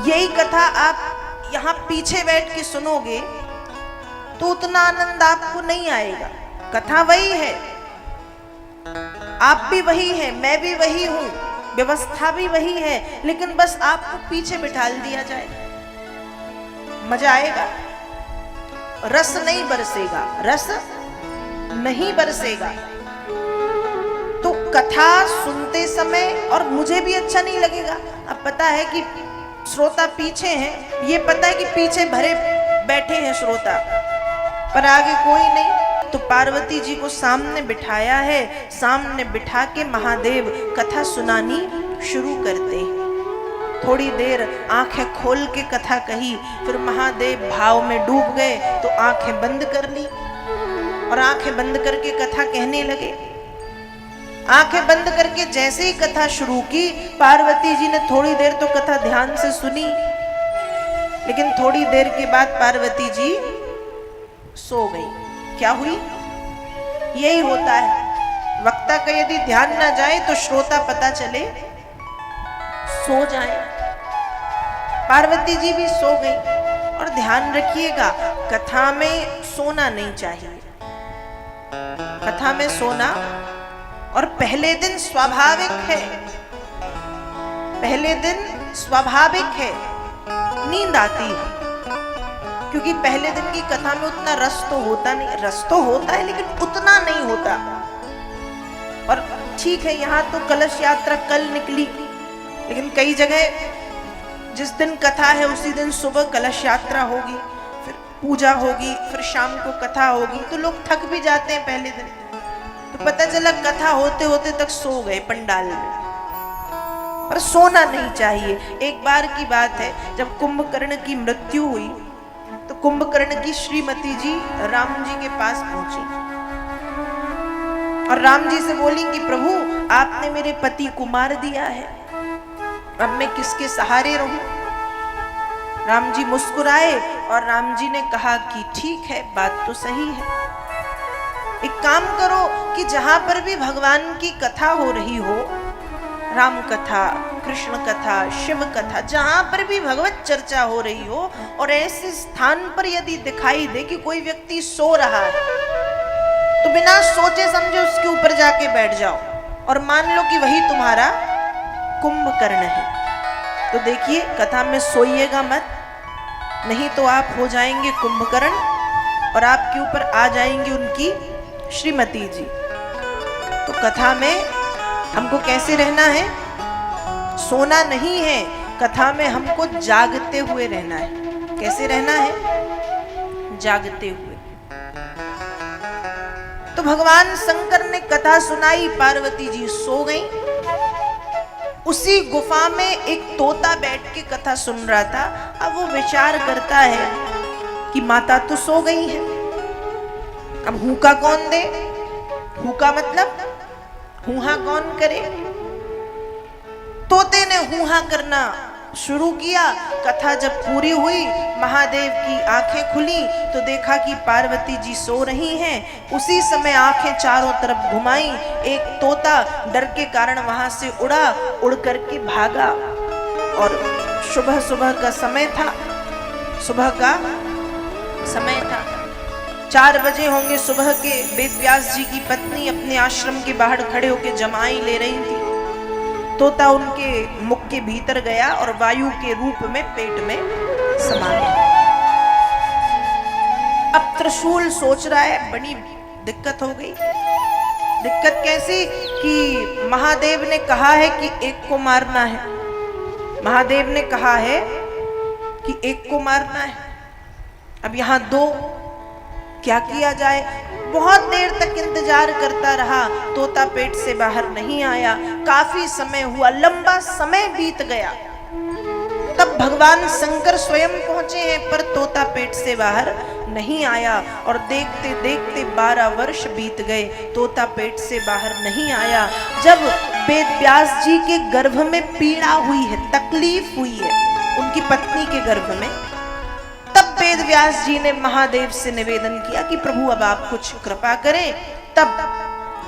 यही कथा आप यहाँ पीछे बैठ के सुनोगे तो उतना आनंद आपको नहीं आएगा। कथा वही है, आप भी वही है, मैं भी वही हूँ, व्यवस्था भी वही है, लेकिन बस आपको पीछे बिठाल दिया जाए, मजा आएगा। रस नहीं बरसेगा, रस नहीं बरसेगा। तो कथा सुनते समय, और मुझे भी अच्छा नहीं लगेगा। अब पता है कि श्रोता पीछे हैं, ये पता है कि पीछे भरे बैठे हैं श्रोता, पर आगे कोई नहीं। तो पार्वती जी को सामने बिठाया है, सामने बिठा के महादेव कथा सुनानी शुरू करते हैं। थोड़ी देर आंखें खोल के कथा कही, फिर महादेव भाव में डूब गए तो आंखें बंद कर ली और आंखें बंद करके कथा कहने लगे। आंखें बंद करके जैसे ही कथा शुरू की, पार्वती जी ने थोड़ी देर तो कथा ध्यान से सुनी, लेकिन थोड़ी देर के बाद पार्वती जी सो गई। क्या हुई? यही होता है, वक्ता का यदि ध्यान ना जाए तो श्रोता पता चले सो जाए। पार्वती जी भी सो गई। और ध्यान रखिएगा, कथा में सोना नहीं चाहिए। कथा में सोना, और पहले दिन स्वाभाविक है, पहले दिन स्वाभाविक है नींद आती है, क्योंकि पहले दिन की कथा में उतना रस तो होता नहीं, रस तो होता है लेकिन उतना नहीं होता। और ठीक है, यहाँ तो कलश यात्रा कल निकली, लेकिन कई जगह जिस दिन कथा है उसी दिन सुबह कलश यात्रा होगी, फिर पूजा होगी, फिर शाम को कथा होगी, तो लोग थक भी जाते हैं पहले दिन। तो पता चला कथा होते होते तक सो गए पंडाल में। पर सोना नहीं चाहिए। एक बार की बात है, जब कुंभकर्ण की मृत्यु हुई तो कुंभकर्ण की श्रीमती जी राम जी के पास पहुंची और राम जी से बोली कि प्रभु, आपने मेरे पति को मार दिया है, अब मैं किसके सहारे रहूं? राम जी मुस्कुराए और राम जी ने कहा कि ठीक है, बात तो सही है। एक काम करो कि जहां पर भी भगवान की कथा हो रही हो, राम कथा, कृष्ण कथा, शिव कथा, जहां पर भी भगवत चर्चा हो रही हो और ऐसे स्थान पर यदि दिखाई दे कि कोई व्यक्ति सो रहा है, तो बिना सोचे समझे उसके ऊपर जाके बैठ जाओ और मान लो कि वही तुम्हारा कुंभकर्ण है। तो देखिए, कथा में सोइएगा मत, नहीं तो आप हो जाएंगे कुंभकर्ण और आपके ऊपर आ जाएंगी उनकी श्रीमती जी। तो कथा में हमको कैसे रहना है? सोना नहीं है, कथा में हमको जागते हुए रहना है। कैसे रहना है? जागते हुए। तो भगवान शंकर ने कथा सुनाई, पार्वती जी सो गई। उसी गुफा में एक तोता बैठ के कथा सुन रहा था। अब वो विचार करता है कि माता तो सो गई है, अब हुक्का कौन दे? हुक्का मतलब हुहा कौन करे? तोते ने हुहा करना शुरू किया। कथा जब पूरी हुई, महादेव की आंखें खुली तो देखा कि पार्वती जी सो रही हैं। उसी समय आंखें चारों तरफ घुमाई, एक तोता डर के कारण वहां से उड़ा, उड़ करके भागा। और सुबह सुबह का समय था, सुबह का समय था, 4 बजे होंगे सुबह के। वेद व्यास जी की पत्नी अपने आश्रम के बाहर खड़े होकर जमाई ले रही थी। तोता उनके मुख के भीतर गया और वायु के रूप में पेट में समा गया। अब त्रिशूल सोच रहा है, बड़ी दिक्कत हो गई। दिक्कत कैसी कि महादेव ने कहा है कि एक को मारना है, महादेव ने कहा है कि एक को मारना है। अब यहां 2, क्या किया जाए? बहुत देर तक इंतजार करता रहा, तोता पेट से बाहर नहीं आया। काफी समय हुआ, लंबा समय बीत गया। तब भगवान शंकर स्वयं पहुंचे हैं, पर तोता पेट से बाहर नहीं आया। और देखते देखते 12 वर्ष बीत गए, तोता पेट से बाहर नहीं आया। जब वेद व्यास जी के गर्भ में पीड़ा हुई है, तकलीफ हुई है उनकी पत्नी के गर्भ में, तब वेद व्यास जी ने महादेव से निवेदन किया कि प्रभु अब आप कुछ कृपा करें। तब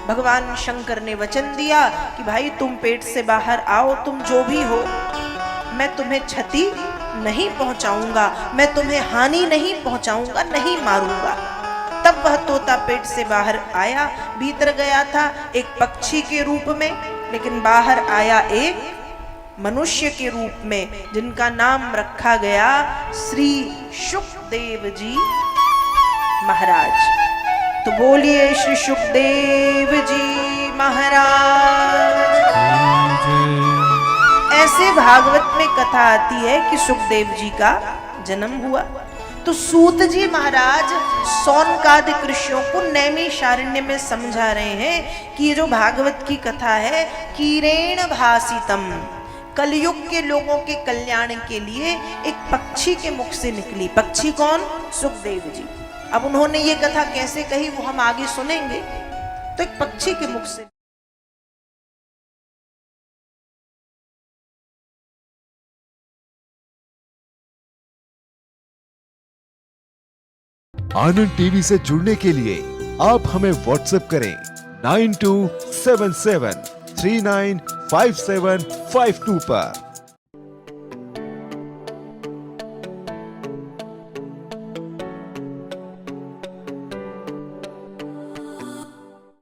भगवान शंकर ने वचन दिया कि भाई तुम पेट से बाहर आओ, तुम जो भी हो, मैं तुम्हें क्षति नहीं पहुंचाऊंगा, मैं तुम्हें हानि नहीं पहुंचाऊंगा, नहीं मारूंगा। तब वह तोता पेट से बाहर आया, भीतर गया था एक पक्षी के रूप में, लेकिन बाहर आया एक मनुष्य के रूप में, जिनका नाम रखा गया श्री शुकदेव जी महाराज। तो बोलिए श्री शुकदेव जी महाराज। ऐसे भागवत में कथा आती है कि सुखदेव जी का जन्म हुआ। तो सूत जी महाराज सौनकादिक ऋषियों को नैमिषारण्य में समझा रहे हैं कि ये जो भागवत की कथा है, कीरेण भासितम, कलयुग के लोगों के कल्याण के लिए एक पक्षी के मुख से निकली। पक्षी कौन? सुखदेव जी। अब उन्होंने ये कथा कैसे कही वो हम आगे सुनेंगे। तो एक पक्षी के मुख से। आनंद टीवी से जुड़ने के लिए आप हमें व्हाट्सएप करें 9277395752 पर।